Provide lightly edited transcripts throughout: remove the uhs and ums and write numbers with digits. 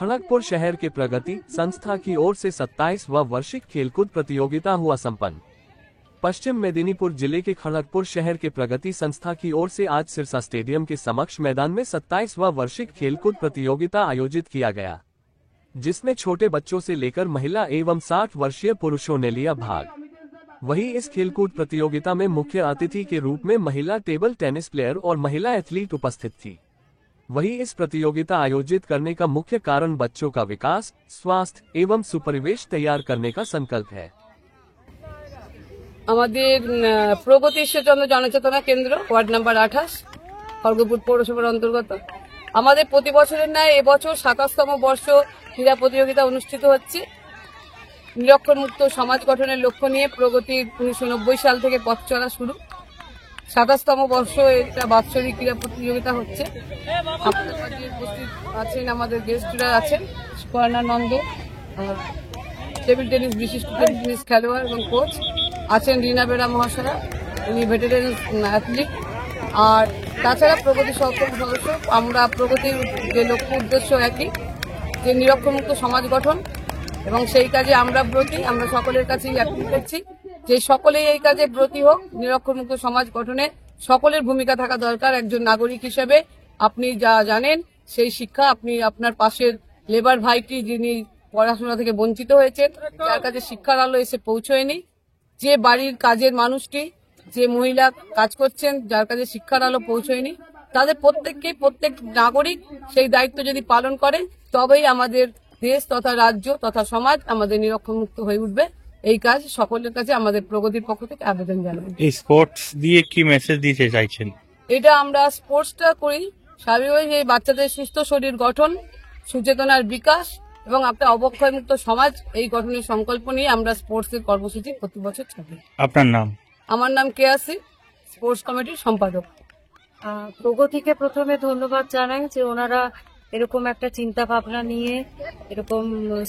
खड़गपुर शहर के प्रगति संस्था की ओर से 27वां वार्षिक खेलकूद प्रतियोगिता हुआ संपन्न। पश्चिम मेदिनीपुर जिले के खड़गपुर शहर के प्रगति संस्था की ओर से आज सिरसा स्टेडियम के समक्ष मैदान में 27वां वार्षिक खेलकूद प्रतियोगिता आयोजित किया गया, जिसमें छोटे बच्चों से लेकर महिला एवं 60 वर्षीय पुरुषों ने लिया भाग। वहीं इस खेलकूद प्रतियोगिता में मुख्य अतिथि के रूप में महिला टेबल टेनिस प्लेयर और महिला एथलीट उपस्थित थी। वहीं इस प्रतियोगिता आयोजित करने का मुख्य कारण बच्चों का विकास, स्वास्थ्य एवं सुपरिवेश तैयार करने का संकल्प है। আমাদের প্রগতি ঈশ্বরচন্দ্র জনচেতনা কেন্দ্র ওয়ার্ড নাম্বার 28 খড়গপুর পৌরসভার অন্তর্গত আমাদের প্রতি বছরের ন্যায় এবছর 27তম বর্ষ ক্রীড়া প্রতিযোগিতা অনুষ্ঠিত হচ্ছে। নিরক্ষর মুক্ত সমাজ গঠনের লক্ষ্য নিয়ে প্রগতির 1990 সাল থেকে পথ চলা শুরু। 27তম বর্ষ এটা বাৎসরিক ক্রীড়া প্রতিযোগিতা হচ্ছে। আমাদের মাঝে উপস্থিত আছেন আমাদের গেস্টরা আছেন সুপর্ণা নন্দ, টেবিল টেনিস বিশিষ্ট টেবিল টেনিস খেলোয়াড় এবং কোচ আছেন রিনা বেরা মহাশয়া, উনি ভেটেরান অ্যাথলিট। আর তাছাড়া প্রগতি সকল সদস্য আমরা প্রগতির যে লক্ষ্য উদ্দেশ্য একই, যে নিরক্ষরমুক্ত সমাজ গঠন, এবং সেই কাজে আমরা ব্রতী। আমরা সকলের কাছেই অ্যাপিল করছি যে সকলেই এই কাজে ব্রতী হোক। নিরক্ষরমুক্ত সমাজ গঠনে সকলের ভূমিকা থাকা দরকার। একজন নাগরিক হিসেবে আপনি যা জানেন সেই শিক্ষা আপনি আপনার পাশের লেবার ভাইটি যিনি পড়াশোনা থেকে বঞ্চিত হয়েছেন, যার কাছে শিক্ষার আলো এসে পৌঁছয়নি, যে বাড়ির কাজের মানুষটি, যে মহিলা কাজ করছেন যার কাছে শিক্ষার আলো পৌঁছয়নি, তাদের প্রত্যেককেই প্রত্যেক নাগরিক সেই দায়িত্ব যদি পালন করে তবেই আমাদের দেশ তথা রাজ্য তথা সমাজ আমাদের নিরক্ষরমুক্ত হয়ে উঠবে। এই কাজ সকলের কাছে আমাদের প্রগতির পক্ষ থেকে আবেদন জানাই। এই স্পোর্টস দিয়ে কি মেসেজ দিতে চাইছেন? এটা আমরা স্পোর্টসটা করি স্বাভাবিক যে বাচ্চাদের সুস্থ শরীর গঠন, সচেতনার বিকাশ এবং একটা অবক্ষয়মুক্ত সমাজ, এই গঠনের সংকল্প নিয়ে আমরা স্পোর্টসের কর্মসূচি প্রতি বছর থাকি। আপনার নাম? আমার নাম কেয়াসি, স্পোর্টস কমিটির সম্পাদক। প্রগতিকে প্রথমে ধন্যবাদ জানাই যে ওনারা এরকম একটা চিন্তা ভাবনা নিয়ে এরকম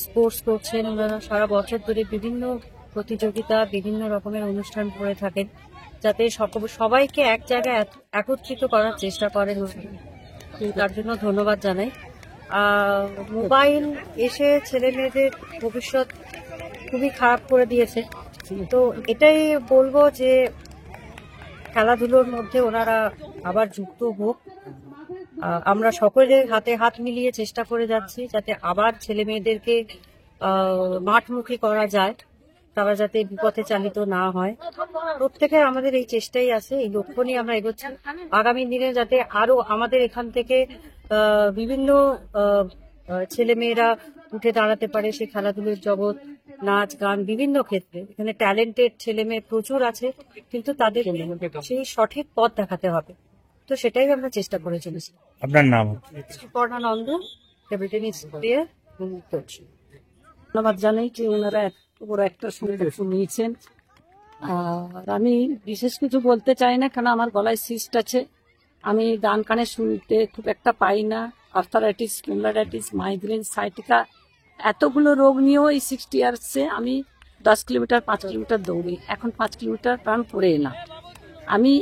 স্পোর্টস করছেন। ওনারা সারা বছর ধরে বিভিন্ন প্রতিযোগিতা, বিভিন্ন রকমের অনুষ্ঠান করে থাকেন, যাতে সবাইকে এক জায়গায় একত্রিত করার চেষ্টা করেন। তার জন্য ধন্যবাদ জানাই। মোবাইল এসে ছেলে মেয়েদের ভবিষ্যৎ খুবই খারাপ করে দিয়েছে। তো এটাই বলবো যে খেলাধুলোর মধ্যে ওনারা আবার যুক্ত হোক। আমরা সকলে হাতে হাত মিলিয়ে চেষ্টা করে যাচ্ছি যাতে আবার ছেলে মেয়েদেরকে মাঠমুখী করা যায়, তারা যাতে বিপথে চালিত না হয়। প্রত্যেকের আমাদের এই চেষ্টাই আছে, এই লক্ষ্য নিয়ে আমরা এগোচ্ছি। আগামী দিনে যাতে আরো আমাদের এখান থেকে বিভিন্ন ছেলে মেয়েরা উঠে দাঁড়াতে পারে, সে খেলাধুলোর জগৎ, নাচ গান, বিভিন্ন ক্ষেত্রে এখানে ট্যালেন্টেড ছেলে মেয়ে প্রচুর আছে, কিন্তু তাদের সেই সঠিক পথ দেখাতে হবে। তো সেটাই আমরা চেষ্টা করে চলেছি। আপনার নাম? Suparna Nanda, table tennis player এবং কোচ। ধন্যবাদ জানাই যে ওনারা এত বড় একটা সুযোগ নিয়েছেন। আর আমি বিশেষ কিছু বলতে চাই না, কারণ আমার গলায় সিস্ট আছে, আমি গান কানে শুনতে খুব একটা পাই না। আর্থারাইটিস, স্পন্ডাইলাইটিস, মাইগ্রেন, সাইটিকা, এতগুলো রোগ নিয়েও এই 60 ইয়ার্সে আমি 10 কিলোমিটার 5 কিলোমিটার দৌড়ি। এখন 5 কিলোমিটার রান করে এলাম। আমি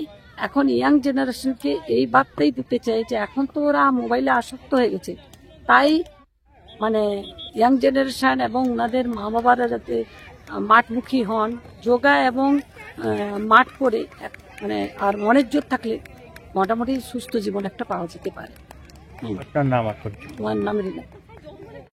এখন ইয়াং জেনারেশনকে এই বার্তাই দিতে চাই যে এখন তো ওরা মোবাইলে আসক্ত হয়ে গেছে, তাই মানে ইয়াং জেনারেশন এবং ওনাদের মা বাবারা যাতে মাঠমুখী হন, যোগা এবং মাঠ করে মানে আর মনের জোর থাকলে মোটামুটি সুস্থ জীবন একটা পাওয়া যেতে পারে। আপনার নাম? তোমার নাম রিনা।